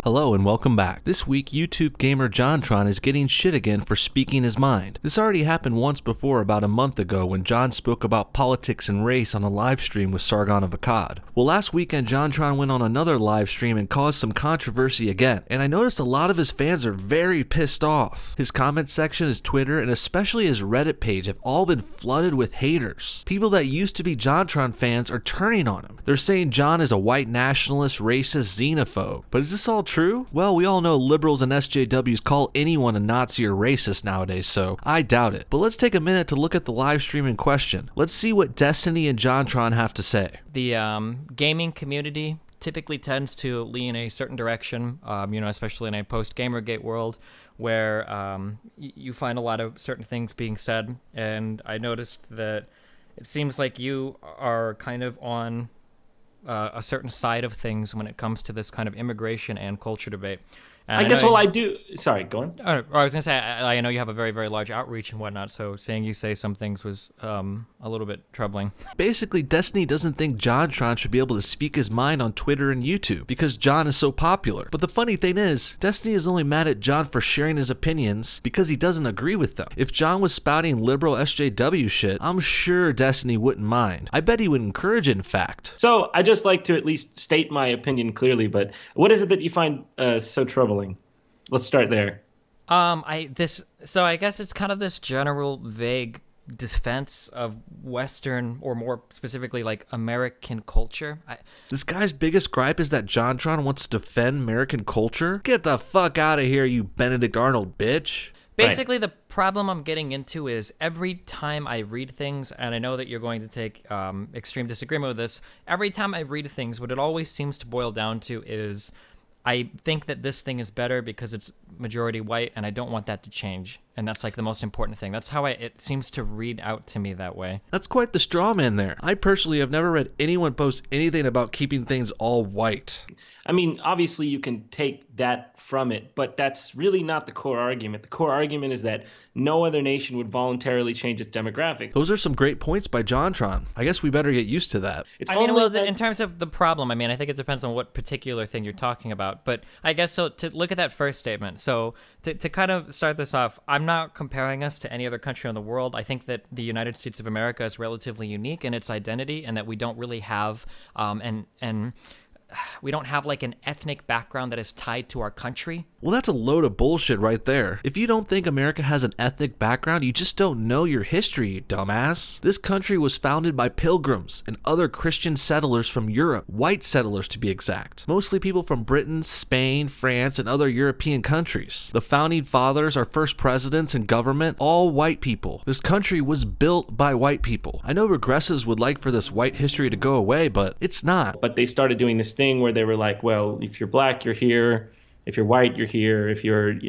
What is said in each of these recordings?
Hello and welcome back. This week, YouTube gamer JonTron is getting shit again for speaking his mind. This already happened once before about a month ago when John spoke about politics and race on a live stream with Sargon of Akkad. Well, last weekend JonTron went on another live stream and caused some controversy again, and I noticed a lot of his fans are very pissed off. His comment section, his Twitter, and especially his Reddit page have all been flooded with haters. People that used to be JonTron fans are turning on him. They're saying John is a white nationalist, racist, xenophobe. But is this all true? Well, we all know liberals and SJWs call anyone a Nazi or racist nowadays, so I doubt it. But let's take a minute to look at the live stream in question. Let's see what Destiny and JonTron have to say. The gaming community typically tends to lean a certain direction, especially in a post-Gamergate world where you find a lot of certain things being said. And I noticed that it seems like you are kind of on a certain side of things when it comes to this kind of immigration and culture debate. And I do. Sorry, go on. I was going to say, I know you have a very, very large outreach and whatnot, so seeing you say some things was a little bit troubling. Basically, Destiny doesn't think JonTron should be able to speak his mind on Twitter and YouTube because John is so popular. But the funny thing is, Destiny is only mad at John for sharing his opinions because he doesn't agree with them. If John was spouting liberal SJW shit, I'm sure Destiny wouldn't mind. I bet he would encourage it, in fact. So I just like to at least state my opinion clearly, but what is it that you find so troubling? Let's start there. I guess it's kind of this general vague defense of Western, or more specifically like American culture. This guy's biggest gripe is that JonTron wants to defend American culture? Get the fuck out of here, you Benedict Arnold bitch. Basically, the problem I'm getting into is every time I read things, and I know that you're going to take extreme disagreement with this, every time I read things, what it always seems to boil down to is I think that this thing is better because it's majority white, and I don't want that to change. And that's like the most important thing. That's how it seems to read out to me that way. That's quite the straw man there. I personally have never read anyone post anything about keeping things all white. I mean, obviously you can take that from it, but that's really not the core argument. The core argument is that no other nation would voluntarily change its demographics. Those are some great points by JonTron. I guess we better get used to that. In terms of the problem, I mean, I think it depends on what particular thing you're talking about. But I guess so to look at that first statement. So to kind of start this off, I'm not comparing us to any other country in the world. I think that the United States of America is relatively unique in its identity, and that we don't really have we don't have like an ethnic background that is tied to our country. Well, that's a load of bullshit right there. If you don't think America has an ethnic background, you just don't know your history, you dumbass. This country was founded by pilgrims and other Christian settlers from Europe, white settlers to be exact. Mostly people from Britain, Spain, France, and other European countries. The founding fathers, our first presidents and government, all white people. This country was built by white people. I know regressives would like for this white history to go away, but it's not. But they started doing this thing where they were like, well, if you're black, you're here. If you're white, you're here. If you're,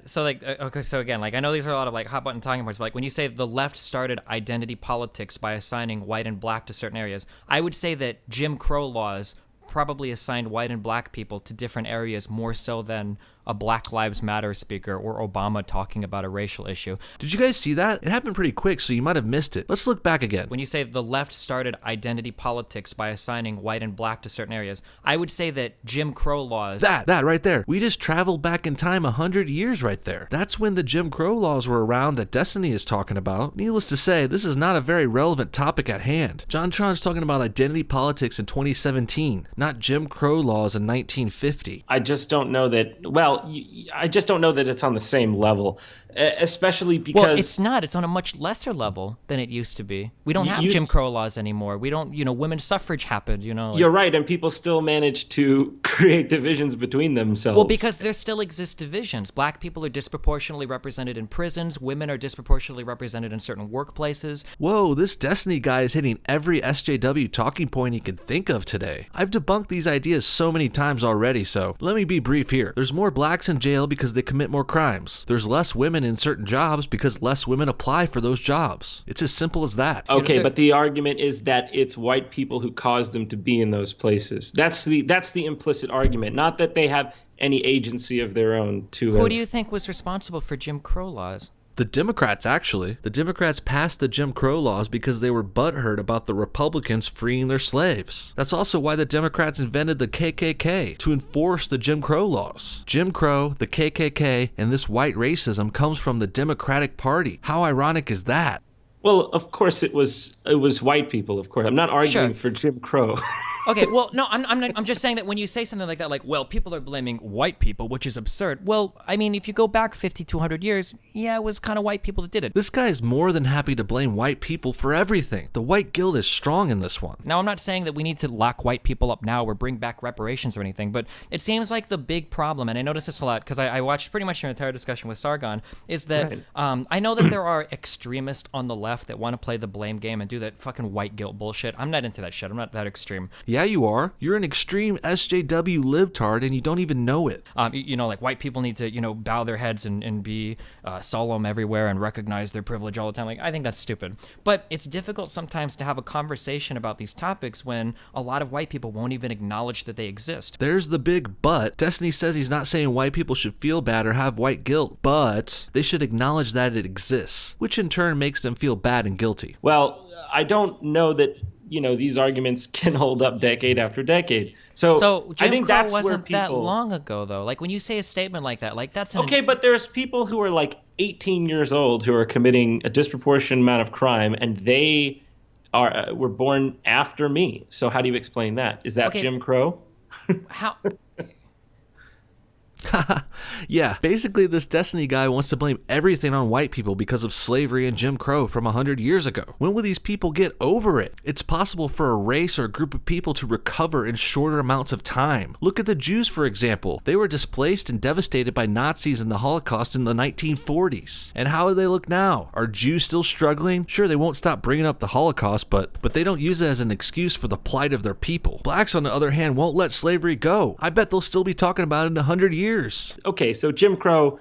so again, like I know these are a lot of like hot button talking points, but like when you say the left started identity politics by assigning white and black to certain areas, I would say that Jim Crow laws probably assigned white and black people to different areas more so than a Black Lives Matter speaker or Obama talking about a racial issue. Did you guys see that? It happened pretty quick, so you might have missed it. Let's look back again. When you say the left started identity politics by assigning white and black to certain areas, I would say that Jim Crow laws... That right there. We just traveled back in time 100 years right there. That's when the Jim Crow laws were around that Destiny is talking about. Needless to say, this is not a very relevant topic at hand. JonTron's talking about identity politics in 2017, not Jim Crow laws in 1950. I just don't know that... Well, I just don't know that it's on the same level, especially because... Well, it's not. It's on a much lesser level than it used to be. We don't have Jim Crow laws anymore. We don't, women's suffrage happened, You're right, and people still manage to create divisions between themselves. Well, because there still exist divisions. Black people are disproportionately represented in prisons. Women are disproportionately represented in certain workplaces. Whoa, this Destiny guy is hitting every SJW talking point he can think of today. I've debunked these ideas so many times already, so let me be brief here. There's more blacks in jail because they commit more crimes. There's less women in certain jobs because less women apply for those jobs. It's as simple as that. Okay, but the argument is that it's white people who caused them to be in those places. That's the implicit argument, not that they have any agency of their own to... Who do you think was responsible for Jim Crow laws? The Democrats, actually. The Democrats passed the Jim Crow laws because they were butthurt about the Republicans freeing their slaves. That's also why the Democrats invented the KKK, to enforce the Jim Crow laws. Jim Crow, the KKK, and this white racism comes from the Democratic Party. How ironic is that? Well, of course it was white people, of course. I'm not arguing for Jim Crow. Okay, well, no, I'm just saying that when you say something like that, like, well, people are blaming white people, which is absurd. Well, I mean, if you go back 50, 200 years, yeah, it was kind of white people that did it. This guy is more than happy to blame white people for everything. The white guilt is strong in this one. Now, I'm not saying that we need to lock white people up now or bring back reparations or anything, but it seems like the big problem, and I notice this a lot because I watched pretty much your entire discussion with Sargon, is that I know that there are extremists on the left that want to play the blame game and do that fucking white guilt bullshit. I'm not into that shit. I'm not that extreme. Yeah, you are. You're an extreme SJW libtard and you don't even know it. You know, like white people need to, you know, bow their heads and be solemn everywhere and recognize their privilege all the time. Like, I think that's stupid. But it's difficult sometimes to have a conversation about these topics when a lot of white people won't even acknowledge that they exist. There's the big but. Destiny says he's not saying white people should feel bad or have white guilt, but they should acknowledge that it exists, which in turn makes them feel bad and guilty. Well, I don't know that, you know, these arguments can hold up decade after decade. So Jim I think Crow that's wasn't where people... that long ago, though. Like, when you say a statement like that, like, that's... Okay, but there's people who are like 18 years old who are committing a disproportionate amount of crime, and they were born after me. So how do you explain that? Is that Jim Crow? How... Yeah, basically this Destiny guy wants to blame everything on white people because of slavery and Jim Crow from 100 years ago. When will these people get over it? It's possible for a race or a group of people to recover in shorter amounts of time. Look at the Jews, for example. They were displaced and devastated by Nazis in the Holocaust in the 1940s. And how do they look now? Are Jews still struggling? Sure, they won't stop bringing up the Holocaust, but they don't use it as an excuse for the plight of their people. Blacks, on the other hand, won't let slavery go. I bet they'll still be talking about it in 100 years. Okay, so Jim Crow,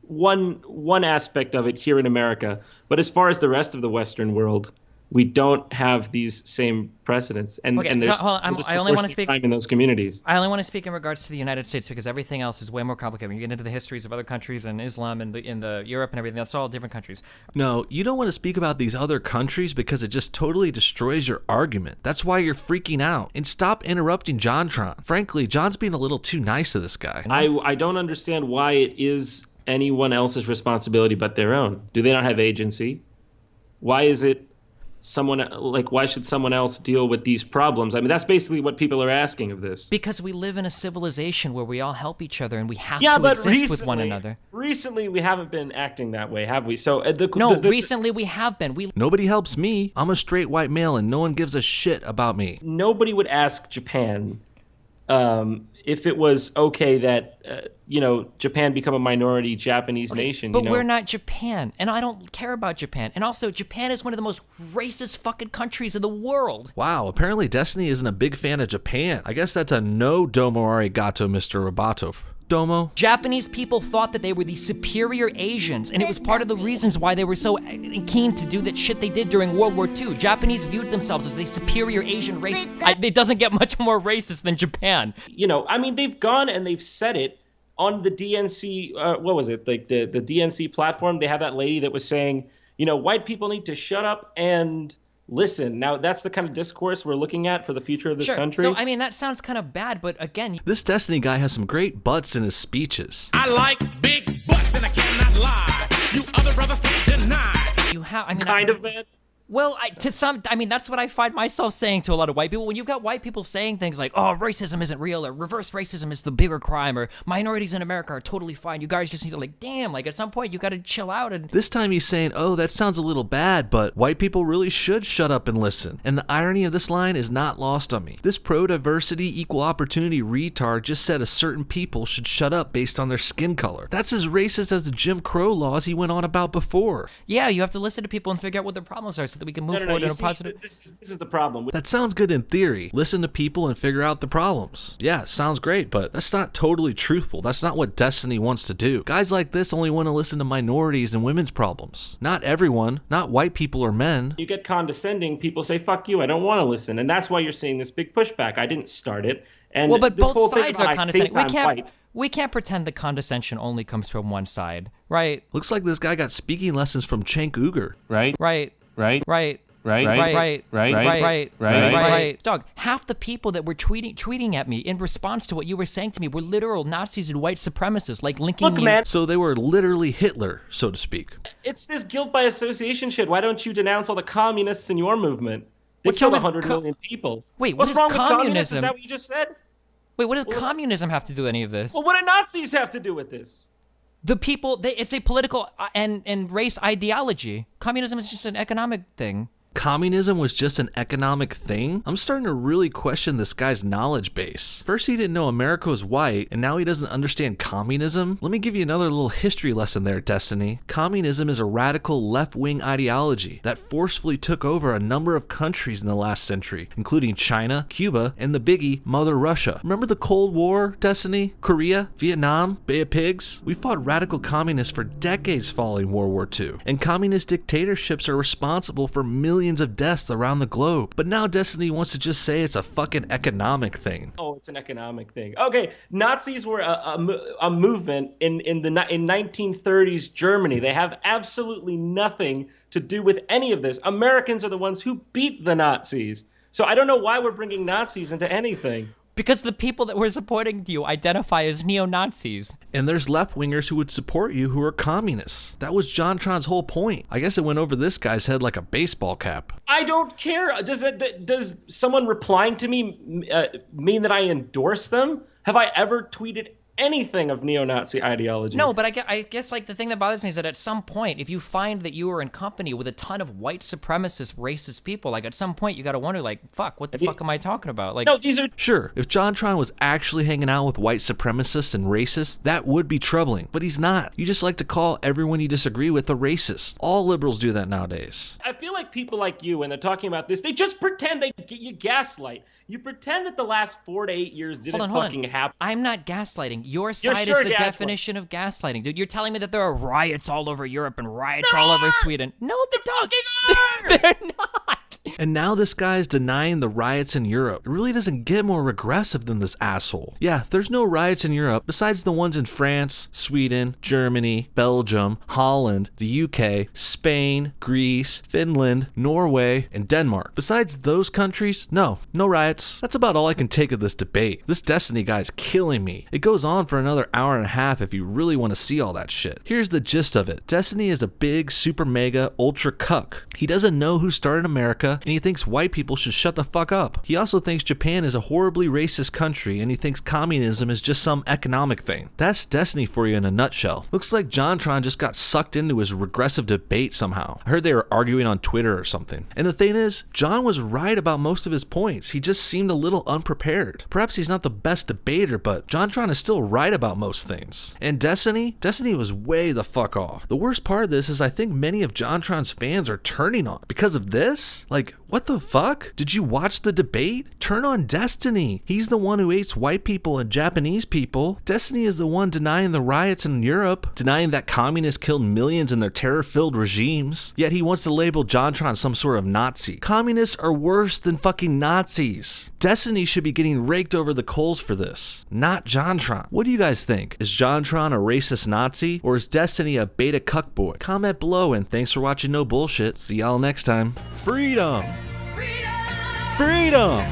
one aspect of it here in America, but as far as the rest of the Western world, we don't have these same precedents, and there's I only want to speak crime in those communities. I only want to speak in regards to the United States because everything else is way more complicated. When you get into the histories of other countries and Islam and in the Europe and everything, that's all different countries. No, you don't want to speak about these other countries because it just totally destroys your argument. That's why you're freaking out. And stop interrupting JonTron. Frankly, John's being a little too nice to this guy. I don't understand why it is anyone else's responsibility but their own. Do they not have agency? Why is it why should someone else deal with these problems? I mean, that's basically what people are asking of this. Because we live in a civilization where we all help each other and we have to exist with one another. Recently, we haven't been acting that way, have we? So recently we have been. Nobody helps me. I'm a straight white male and no one gives a shit about me. Nobody would ask Japan if it was okay that Japan become a minority Japanese nation. But we're not Japan, and I don't care about Japan. And also, Japan is one of the most racist fucking countries in the world. Wow, apparently Destiny isn't a big fan of Japan. I guess that's a no domo arigato, Mr. Roboto. Domo? Japanese people thought that they were the superior Asians, and it was part of the reasons why they were so keen to do that shit they did during World War II. Japanese viewed themselves as the superior Asian race. It doesn't get much more racist than Japan. I mean, they've gone and they've said it on the DNC, what was it, like the DNC platform. They have that lady that was saying, white people need to shut up and listen. Now, that's the kind of discourse we're looking at for the future of this country. So, I mean, that sounds kind of bad, but again... This Destiny guy has some great butts in his speeches. I like big butts, and I cannot lie. You other brothers can't deny. You have... I mean, kind of, man. Well, that's what I find myself saying to a lot of white people. When you've got white people saying things like, oh, racism isn't real, or reverse racism is the bigger crime, or minorities in America are totally fine, you guys just need to, damn, at some point you gotta chill out. And this time he's saying, oh, that sounds a little bad, but white people really should shut up and listen. And the irony of this line is not lost on me. This pro-diversity, equal opportunity retard just said a certain people should shut up based on their skin color. That's as racist as the Jim Crow laws he went on about before. Yeah, you have to listen to people and figure out what their problems are. So that we can move forward in a positive. This is the problem. That sounds good in theory. Listen to people and figure out the problems. Yeah, sounds great, but that's not totally truthful. That's not what Destiny wants to do. Guys like this only want to listen to minorities and women's problems. Not everyone, not white people or men. You get condescending, people say, fuck you, I don't want to listen. And that's why you're seeing this big pushback. I didn't start it. And well, but this both whole thing sides about are I condescending. think I'm white. We can't pretend the condescension only comes from one side, right? Looks like this guy got speaking lessons from Cenk Uygur. Right? Right. Right? Right. Right? Right. Dog, half the people that were tweeting at me in response to what you were saying to me were literal Nazis and white supremacists, like linking Look, me. man. So they were literally Hitler, so to speak. It's this guilt by association shit. Why don't you denounce all the communists in your movement? They What's killed wrong with 100 million people. Wait, what's what is wrong with communism? communism? Is that what you just said? Wait, what does communism have to do with any of this? Well, what do Nazis have to do with this? The people, it's a political and race ideology. Communism is just an economic thing. Communism was just an economic thing? I'm starting to really question this guy's knowledge base. First he didn't know America was white, and now he doesn't understand communism? Let me give you another little history lesson there, Destiny. Communism is a radical left-wing ideology that forcefully took over a number of countries in the last century, including China, Cuba, and the biggie, Mother Russia. Remember the Cold War, Destiny? Korea? Vietnam? Bay of Pigs? We fought radical communists for decades following World War II, and communist dictatorships are responsible for millions of deaths around the globe. But now Destiny wants to just say it's a fucking economic thing. Oh, it's an economic thing. Okay, Nazis were a movement in 1930s Germany. They have absolutely nothing to do with any of this. Americans are the ones who beat the Nazis. So I don't know why we're bringing Nazis into anything. Because the people that were supporting you identify as neo-Nazis. And there's left-wingers who would support you who are communists. That was JonTron's whole point. I guess it went over this guy's head like a baseball cap. I don't care. Does someone replying to me mean that I endorse them? Have I ever tweeted anything of neo-Nazi ideology? No, but I guess like the thing that bothers me is that at some point, if you find that you are in company with a ton of white supremacist, racist people, like at some point you got to wonder, like, fuck, what the fuck am I talking about? Like, no, these are Sure, if JonTron was actually hanging out with white supremacists and racists, that would be troubling. But he's not. You just like to call everyone you disagree with a racist. All liberals do that nowadays. I feel like people like you, when they're talking about this, they just pretend you gaslight. You pretend that the last 4 to 8 years didn't fucking happen. I'm not gaslighting. Your side sure is the definition of gaslighting. Dude, you're telling me that there are riots all over Europe and riots all over Sweden. No, they're not. And now this guy's denying the riots in Europe. It really doesn't get more regressive than this asshole. Yeah, there's no riots in Europe besides the ones in France, Sweden, Germany, Belgium, Holland, the UK, Spain, Greece, Finland, Norway, and Denmark. Besides those countries, no riots. That's about all I can take of this debate. This Destiny guy's killing me. It goes on for another hour and a half if you really want to see all that shit. Here's the gist of it. Destiny is a big, super mega, ultra cuck. He doesn't know who started America, and he thinks white people should shut the fuck up. He also thinks Japan is a horribly racist country, and he thinks communism is just some economic thing. That's Destiny for you in a nutshell. Looks like JonTron just got sucked into his regressive debate somehow. I heard they were arguing on Twitter or something. And the thing is, John was right about most of his points. He just seemed a little unprepared. Perhaps he's not the best debater, but JonTron is still right about most things. And Destiny was way the fuck off. The worst part of this is I think many of JonTron's fans are turning on because of this. Like, what the fuck? Did you watch the debate? Turn on Destiny. He's the one who hates white people and Japanese people. Destiny is the one denying the riots in Europe, denying that communists killed millions in their terror-filled regimes. Yet he wants to label JonTron some sort of Nazi. Communists are worse than fucking Nazis. Destiny should be getting raked over the coals for this, not JonTron. What do you guys think? Is JonTron a racist Nazi, or is Destiny a beta cuck boy? Comment below, and thanks for watching No Bullshit. See y'all next time. Freedom! Freedom!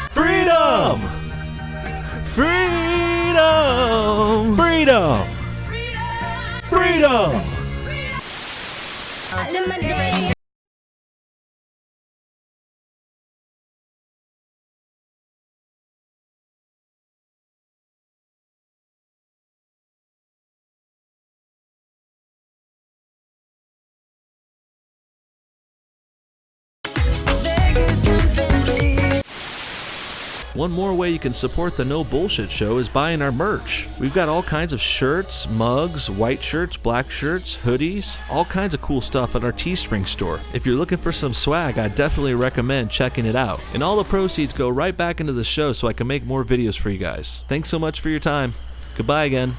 Freedom! Freedom! Freedom! Freedom! Freedom! One more way you can support the No Bullshit Show is buying our merch. We've got all kinds of shirts, mugs, white shirts, black shirts, hoodies, all kinds of cool stuff at our Teespring store. If you're looking for some swag, I definitely recommend checking it out. And all the proceeds go right back into the show so I can make more videos for you guys. Thanks so much for your time. Goodbye again.